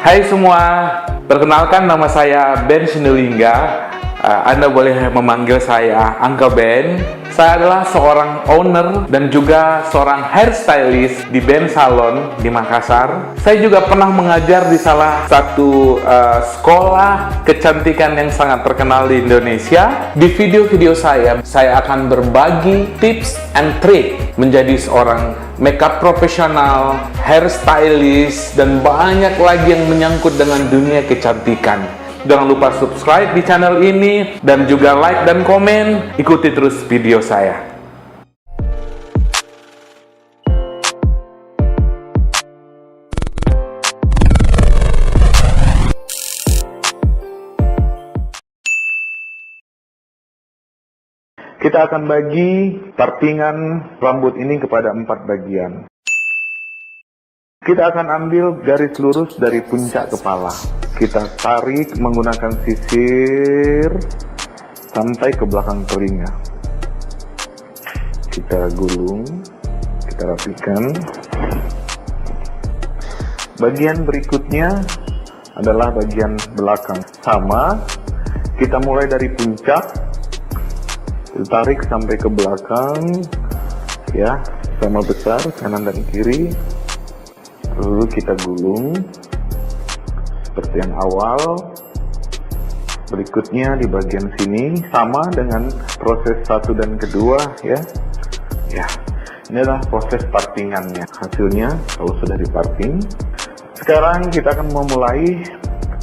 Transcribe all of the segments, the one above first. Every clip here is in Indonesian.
Hai semua, perkenalkan nama saya Ben Sinulinga. Anda boleh memanggil saya Uncle Ben. Saya adalah seorang owner dan juga seorang hairstylist di Ben Salon di Makassar. Saya juga pernah mengajar di salah satu sekolah kecantikan yang sangat terkenal di Indonesia. Di video-video saya akan berbagi tips and trick menjadi seorang makeup profesional, hairstylist, dan banyak lagi yang menyangkut dengan dunia kecantikan. Jangan lupa subscribe di channel ini dan juga like dan komen. Ikuti terus video saya. Kita akan bagi partingan rambut ini kepada 4 bagian. Kita akan ambil garis lurus dari puncak kepala. Kita tarik menggunakan sisir sampai ke belakang telinga. Kita gulung, kita rapikan. Bagian berikutnya adalah bagian belakang. Sama, kita mulai dari puncak, kita tarik sampai ke belakang, ya, sama besar kanan dan kiri. Lalu kita gulung seperti yang awal. Berikutnya di bagian sini sama dengan proses 1 dan kedua, ya. Ini adalah proses partingannya. Hasilnya kalau sudah diparting, sekarang kita akan memulai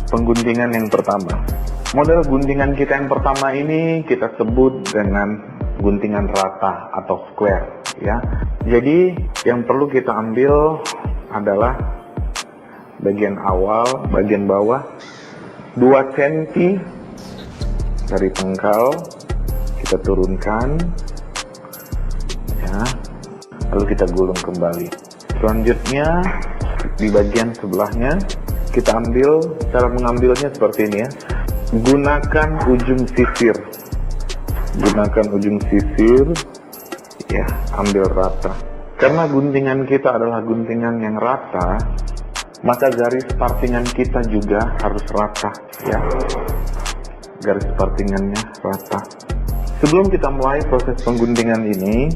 pengguntingan yang pertama. Model guntingan kita yang pertama ini kita sebut dengan guntingan rata atau square, ya. Jadi yang perlu kita ambil adalah bagian awal, bagian bawah 2 cm dari pangkal, kita turunkan, ya, lalu kita gulung kembali. Selanjutnya di bagian sebelahnya kita ambil, cara mengambilnya seperti ini, ya. Gunakan ujung sisir, ya, ambil rata. Karena guntingan kita adalah guntingan yang rata, maka garis partingan kita juga harus rata, ya. Garis partingannya rata. Sebelum kita mulai proses pengguntingan ini,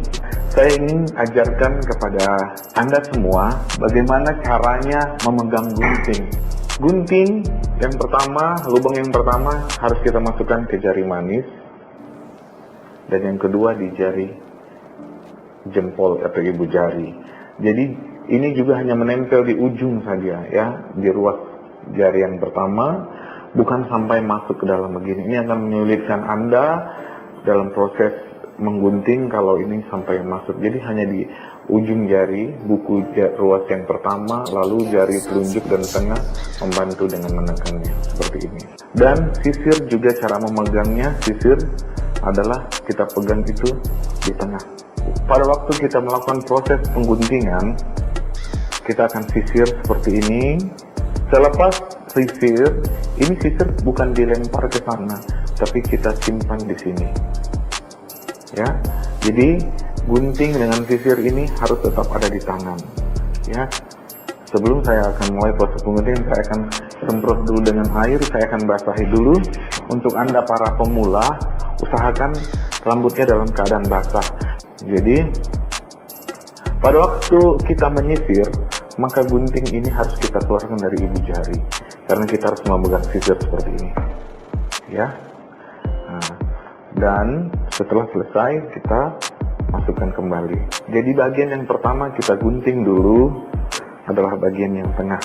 saya ingin ajarkan kepada Anda semua bagaimana caranya memegang gunting. Gunting yang pertama, lubang yang pertama harus kita masukkan ke jari manis, dan yang kedua di jari jempol atau ibu jari. Jadi ini juga hanya menempel di ujung saja, ya, di ruas jari yang pertama, bukan sampai masuk ke dalam begini. Ini akan menyulitkan Anda dalam proses menggunting kalau ini sampai masuk. Jadi hanya di ujung jari, ruas yang pertama, lalu jari telunjuk dan tengah membantu dengan menekannya seperti ini. Dan sisir juga cara memegangnya, sisir adalah kita pegang itu di tengah. Pada waktu kita melakukan proses pengguntingan, kita akan sisir seperti ini. Selepas sisir, ini sisir bukan dilempar ke sana, tapi kita simpan di sini, ya. Jadi gunting dengan sisir ini harus tetap ada di tangan, ya. Sebelum saya akan mulai proses pengguntingan, saya akan semprot dulu dengan air, saya akan basahi dulu. Untuk Anda para pemula, usahakan rambutnya dalam keadaan basah. Jadi pada waktu kita menyisir, maka gunting ini harus kita keluarkan dari ibu jari, karena kita harus memegang sisir seperti ini, ya. Dan setelah selesai kita masukkan kembali. Jadi bagian yang pertama kita gunting dulu adalah bagian yang tengah,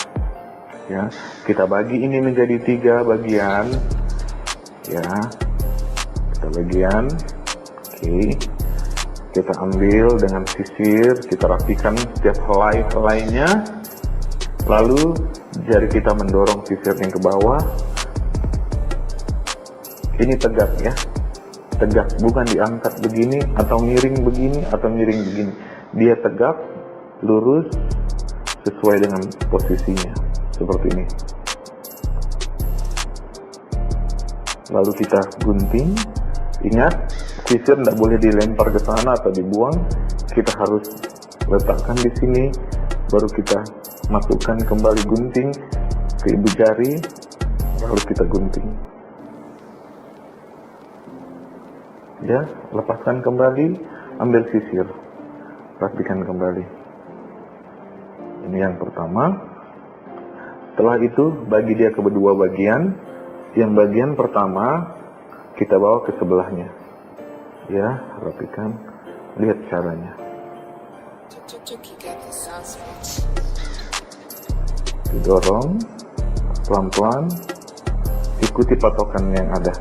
ya. Kita bagi ini menjadi 3 bagian, ya. Kita bagian, oke. Kita ambil dengan sisir, kita rapikan setiap helai-helainya, lalu jari kita mendorong sisirnya ke bawah. Ini tegak, ya, tegak, bukan diangkat begini atau miring begini atau miring begini. Dia tegak, lurus, sesuai dengan posisinya seperti ini. Lalu kita gunting. Ingat, sisir tidak boleh dilempar ke sana atau dibuang. Kita harus letakkan di sini, baru kita masukkan kembali gunting ke ibu jari, lalu kita gunting. Ya, lepaskan kembali, ambil sisir, rapikan kembali. Ini yang pertama. Setelah itu bagi dia ke kedua bagian. Yang bagian pertama kita bawa ke sebelahnya. Ya, rapikan. Lihat caranya. Didorong pelan-pelan, ikuti patokan yang ada.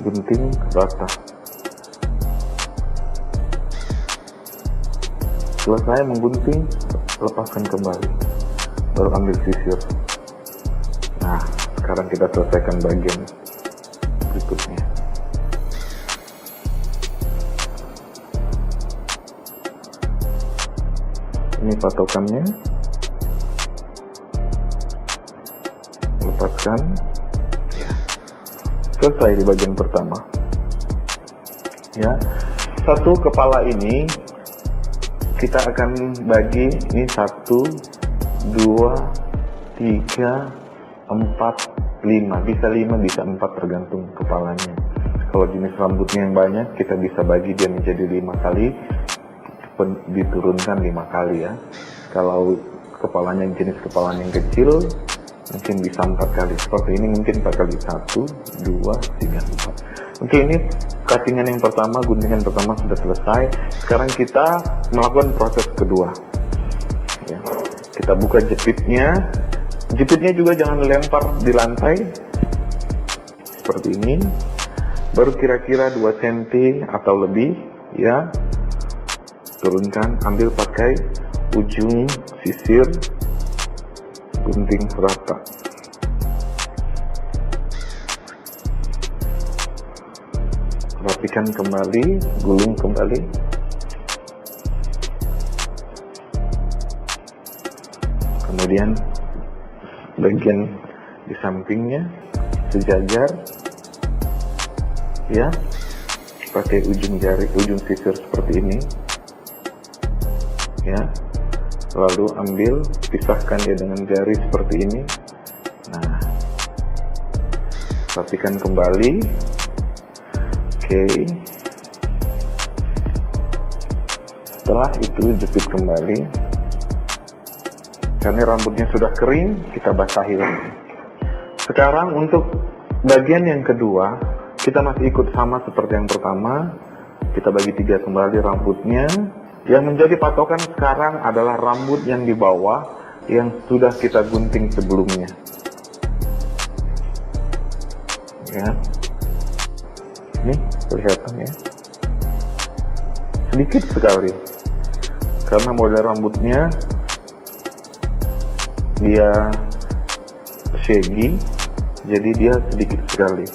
Gunting rata. Selesai menggunting, lepaskan kembali, baru ambil sisir. Nah, sekarang kita selesaikan bagian berikutnya. Ini patokannya, lepaskan. Selesai di bagian pertama. Ya, satu kepala ini kita akan bagi ini 1, 2, 3, 4, 5. Bisa 5, bisa 4 tergantung kepalanya. Kalau jenis rambutnya yang banyak, kita bisa bagi dia menjadi 5 kali, diturunkan 5 kali ya. Kalau kepalanya jenis kepalanya yang kecil, mungkin bisa 4 kali. Seperti ini mungkin 4 kali, 1, 2, 3, 4. Oke, ini cuttingan yang pertama, guntingan pertama sudah selesai. Sekarang kita melakukan proses kedua. Ya, kita buka jepitnya. Jepitnya juga jangan lempar di lantai. Seperti ini. Baru kira-kira 2 cm atau lebih. Ya, turunkan, ambil pakai ujung sisir, gunting rata. Rapikan kembali, gulung kembali. Kemudian bagian di sampingnya sejajar. Ya, pakai ujung jari, ujung sisir seperti ini. Ya, lalu ambil, pisahkan dia dengan jari seperti ini. Nah, rapikan kembali. Oke. Setelah itu jepit kembali. Karena rambutnya sudah kering, kita basahi lagi. Sekarang untuk bagian yang kedua, kita masih ikut sama seperti yang pertama. Kita bagi 3 kembali rambutnya. Yang menjadi patokan sekarang adalah rambut yang di bawah yang sudah kita gunting sebelumnya. Ya. Ini kelihatan ya. Sedikit sekali. Karena model rambutnya dia shaggy, jadi dia sedikit sekali.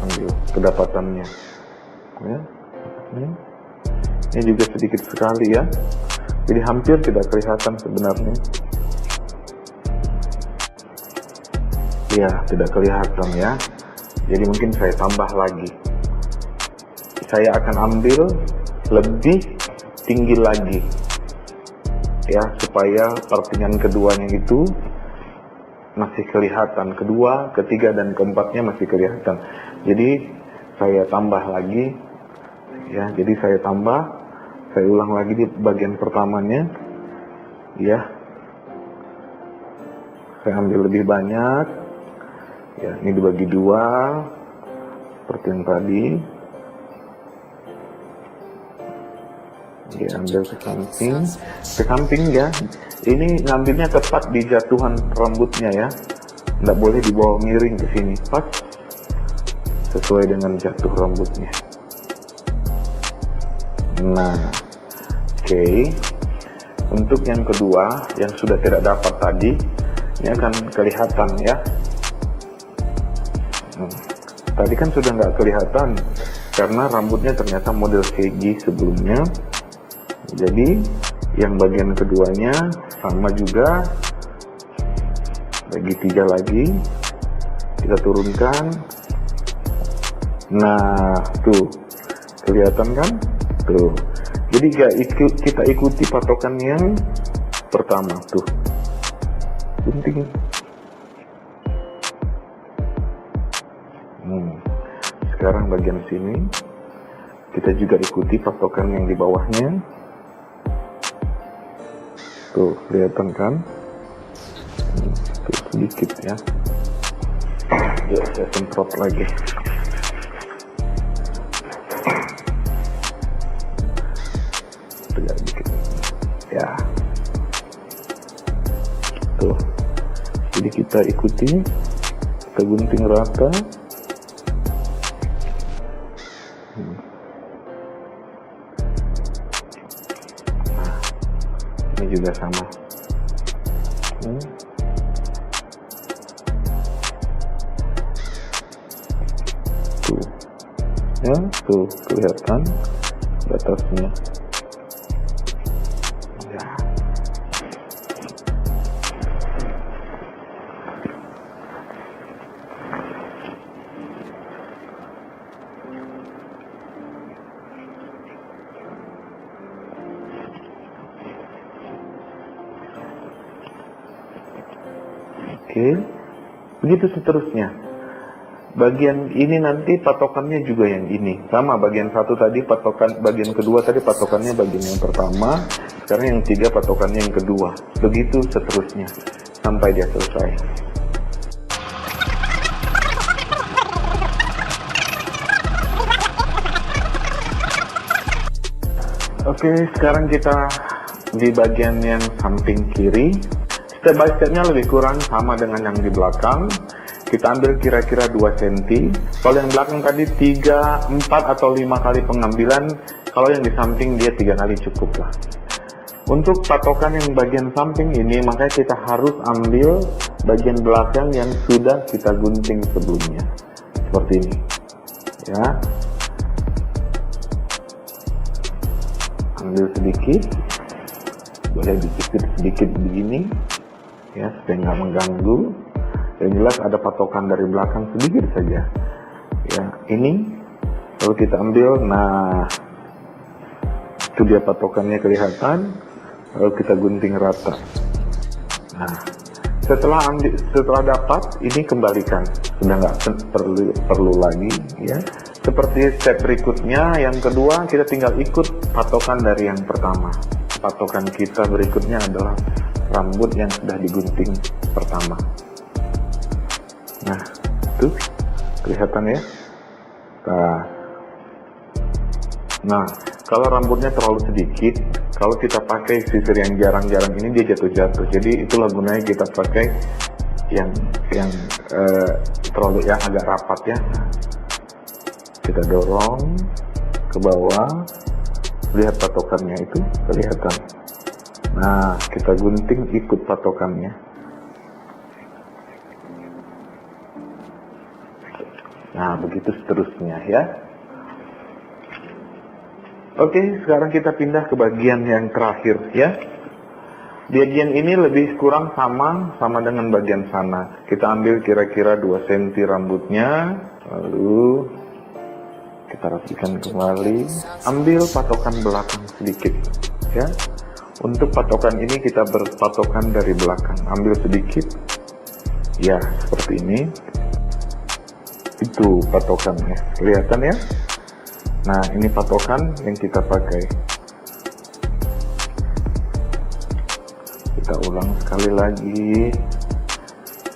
Ambil kedapatannya. Ya. Ini juga sedikit sekali ya. Jadi hampir tidak kelihatan sebenarnya. Ya, tidak kelihatan ya. Jadi mungkin saya tambah lagi. Saya akan ambil lebih tinggi lagi. Ya, supaya partingan keduanya itu masih kelihatan. Kedua, ketiga, dan keempatnya masih kelihatan. Jadi saya tambah lagi. Ya, jadi saya tambah. Saya ulang lagi di bagian pertamanya. Ya. Saya ambil lebih banyak. Ya, ini dibagi 2. Seperti yang tadi. Ya, ambil ke samping. Ke samping ya. Ini ngambilnya tepat di jatuhan rambutnya ya. Tidak boleh dibawa miring ke sini. Pas. Sesuai dengan jatuh rambutnya. Nah. Oke. Untuk yang kedua, yang sudah tidak dapat tadi, ini akan kelihatan ya. Tadi kan sudah nggak kelihatan karena rambutnya ternyata model shaggy sebelumnya. Jadi yang bagian keduanya sama juga, bagi 3 lagi, kita turunkan. Nah, tuh kelihatan kan? Tuh. Jadi kita ikuti patokan yang pertama tuh. Gunting. Sekarang bagian sini kita juga ikuti patokan yang di bawahnya. Tuh, kelihatan kan? Tuh, sedikit ya. Yuk, saya semprot lagi. Tegak dikit. Ya. Tuh. Jadi kita ikuti, kita gunting rata. Nah, ini juga sama. Tuh, ya, tuh kelihatan batasnya. Ya. Oke, begitu seterusnya. Bagian ini nanti patokannya juga yang ini. Sama, bagian satu tadi patokan, bagian kedua tadi patokannya bagian yang pertama. Sekarang yang tiga patokannya yang kedua. Begitu seterusnya sampai dia selesai. Oke, sekarang kita di bagian yang samping kiri. Step by stepnya lebih kurang sama dengan yang di belakang. Kita ambil kira-kira 2 cm. Kalau yang belakang tadi 3, 4 atau 5 kali pengambilan. Kalau yang di samping dia 3 kali cukup lah. Untuk patokan yang bagian samping ini, makanya kita harus ambil bagian belakang yang sudah kita gunting sebelumnya. Seperti ini. Ya. Ambil sedikit. Boleh dikit sedikit begini. Ya, supaya nggak mengganggu. Yang jelas ada patokan dari belakang sedikit saja. Ya, ini lalu kita ambil. Nah, itu dia patokannya kelihatan. Lalu kita gunting rata. Nah, setelah dapat, ini kembalikan. Sudah nggak perlu lagi. Ya, seperti step berikutnya. Yang kedua, kita tinggal ikut patokan dari yang pertama. Patokan kita berikutnya adalah rambut yang sudah digunting pertama. Nah, tuh kelihatan ya. Nah, kalau rambutnya terlalu sedikit, kalau kita pakai sisir yang jarang-jarang ini dia jatuh-jatuh. Jadi itulah gunanya kita pakai yang terlalu yang agak rapat ya. Nah, kita dorong ke bawah, lihat patokannya itu kelihatan. Nah, kita gunting ikut patokannya. Nah, begitu seterusnya ya. Oke, sekarang kita pindah ke bagian yang terakhir ya. Bagian ini lebih kurang sama dengan bagian sana. Kita ambil kira-kira 2 cm rambutnya, lalu kita rapikan kembali. Ambil patokan belakang sedikit ya. Untuk patokan ini kita berpatokan dari belakang. Ambil sedikit. Ya, seperti ini. Itu patokannya. Kelihatan ya? Nah, ini patokan yang kita pakai. Kita ulang sekali lagi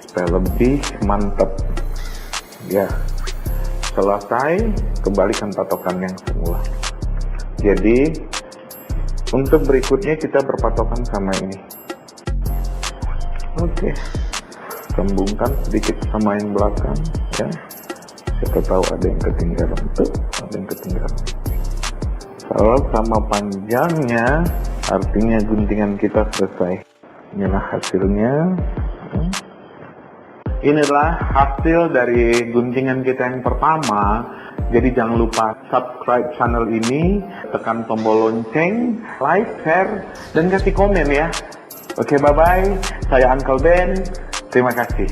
supaya lebih mantap. Ya. Selesai, kembalikan patokan yang semula. Jadi, untuk berikutnya kita berpatokan sama ini. Oke. Sambungkan sedikit sama yang belakang ya. Siapa tahu ada yang ketinggalan tuh, ada yang ketinggalan. Kalau sama panjangnya, artinya guntingan kita selesai. Inilah hasilnya. Inilah hasil dari guntingan kita yang pertama. Jadi jangan lupa subscribe channel ini, tekan tombol lonceng, like, share, dan kasih komen ya. Oke, bye-bye. Saya Uncle Ben. Terima kasih.